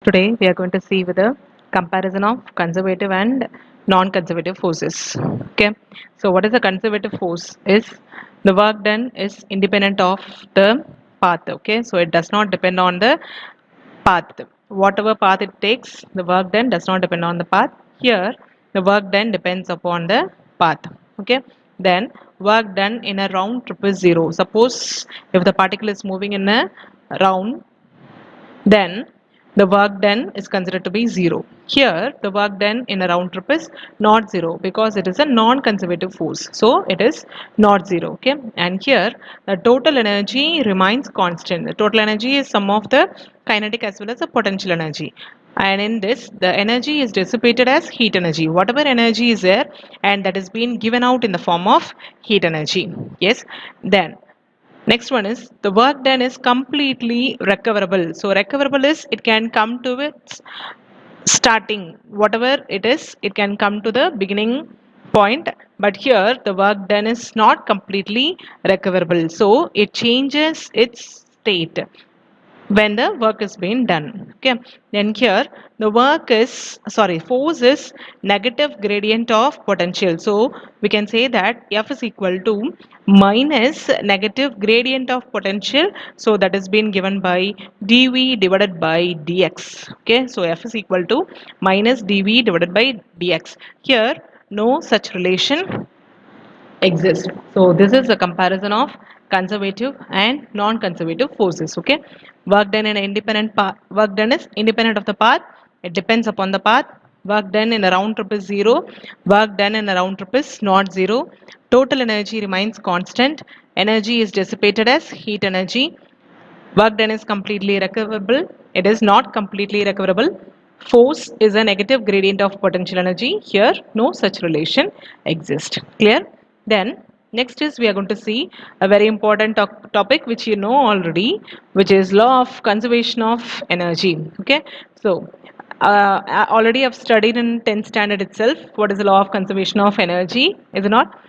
Today we are going to see with a comparison of conservative and non-conservative forces. Okay, so what is a conservative force? Is the work done is independent of the path. Okay, so it does not depend on the path. Whatever path it takes, the work done does not depend on the path. Here, the work done depends upon the path. Okay, then work done in a round trip is zero. Suppose if the particle is moving in a round, then the work done is considered to be zero. Here, the work done in a round trip is not zero because it is a non-conservative force. So, it is not zero. Okay. And here, the total energy remains constant. The total energy is sum of the kinetic as well as the potential energy. And in this, the energy is dissipated as heat energy. Whatever energy is there and that is being given out in the form of heat energy. Yes. Then next one is the work done is completely recoverable. So recoverable is it can come to its starting, whatever it is, it can come to the beginning point. But here the work done is not completely recoverable. So it changes its state when the work is being done. Okay, then here the work is sorry force is negative gradient of potential, so we can say that F is equal to minus negative gradient of potential, so that is being given by dv divided by dx. Okay, so F is equal to minus dv divided by dx. Here no such relation exist. So this is a comparison of conservative and non-conservative forces. Okay, work done in an independent path. Work done is independent of the path. It depends upon the path. Work done in a round trip is zero. Work done in a round trip is not zero. Total energy remains constant. Energy is dissipated as heat energy. Work done is completely recoverable. It is not completely recoverable. Force is a negative gradient of potential energy. Here, no such relation exists. Clear? Then, next is we are going to see a very important topic which you know already, which is law of conservation of energy. Okay, so I already have studied in 10th standard itself what is the law of conservation of energy, is it not?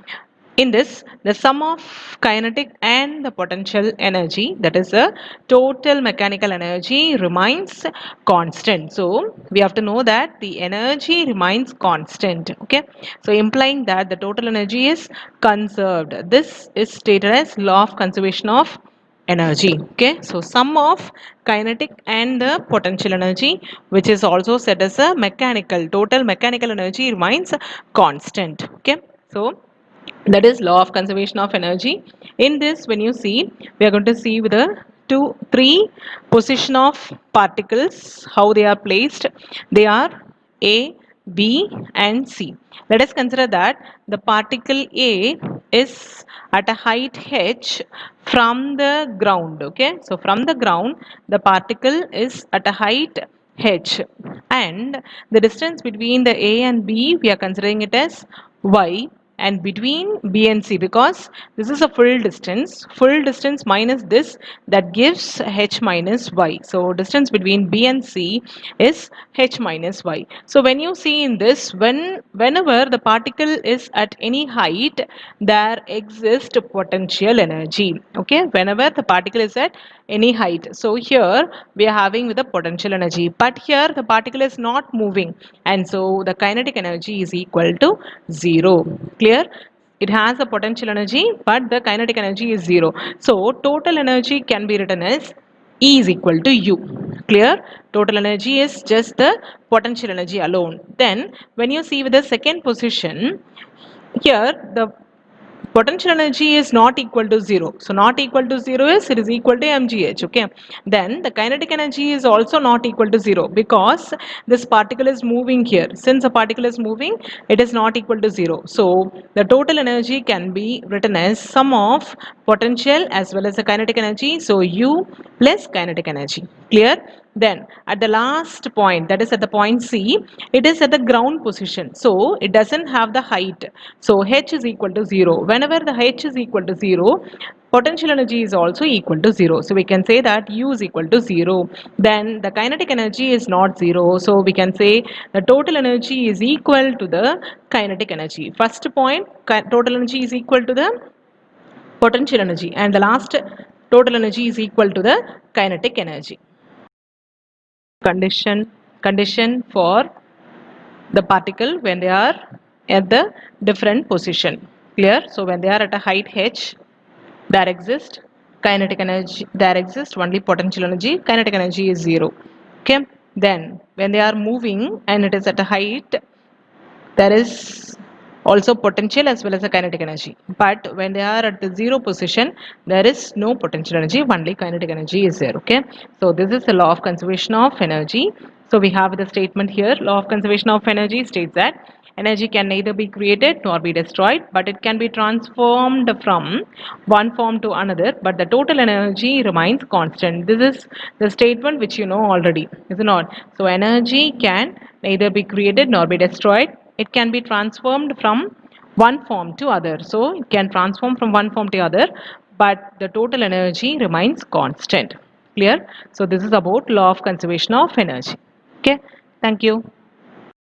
In this, the sum of kinetic and the potential energy, that is the total mechanical energy, remains constant. So we have to know that the energy remains constant. Okay, so implying that the total energy is conserved. This is stated as law of conservation of energy. Okay, so sum of kinetic and the potential energy, which is also said as a mechanical, total mechanical energy remains constant. Okay, so that is law of conservation of energy. In this, when you see, we are going to see with the three position of particles, how they are placed. They are A, B and C. Let us consider that the particle A is at a height h from the ground. Okay, so from the ground the particle is at a height h, and the distance between the A and B, we are considering it as y, and between B and C, because this is a full distance minus this, that gives h minus y. So distance between B and C is h minus y. So when you see in this, whenever the particle is at any height, there exists potential energy. Okay, whenever the particle is at any height, so here we are having with the potential energy, but here the particle is not moving, and so the kinetic energy is equal to 0. Clear? It has a potential energy but the kinetic energy is 0, so total energy can be written as E is equal to U. Clear? Total energy is just the potential energy alone. Then when you see with the second position, here the potential energy is not equal to 0. So not equal to 0 is it is equal to mgh. Okay, then the kinetic energy is also not equal to 0 because this particle is moving here. Since a particle is moving, it is not equal to 0. So the total energy can be written as sum of potential as well as the kinetic energy, so U plus kinetic energy. Clear? Then at the last point, that is at the point C, it is at the ground position, so it doesn't have the height, so h is equal to 0. Whenever the h is equal to 0, potential energy is also equal to 0, so we can say that U is equal to 0. Then the kinetic energy is not 0, so we can say the total energy is equal to the kinetic energy. First point, total energy is equal to the potential energy, and the last, total energy is equal to the kinetic energy. condition for the particle when they are at the different position. Clear? So when they are at a height h, there exists kinetic energy, there exists only potential energy, kinetic energy is 0. Okay, then when they are moving and it is at a height, there is also potential as well as a kinetic energy, but when they are at the 0 position, there is no potential energy, only kinetic energy is there. Okay, so this is the law of conservation of energy. So we have the statement here, law of conservation of energy states that energy can neither be created nor be destroyed, but it can be transformed from one form to another, but the total energy remains constant. This is the statement which you know already, is it not? So energy can neither be created nor be destroyed. It can be transformed from one form to other. So it can transform from one form to other, but the total energy remains constant. Clear? So this is about law of conservation of energy. Okay, thank you.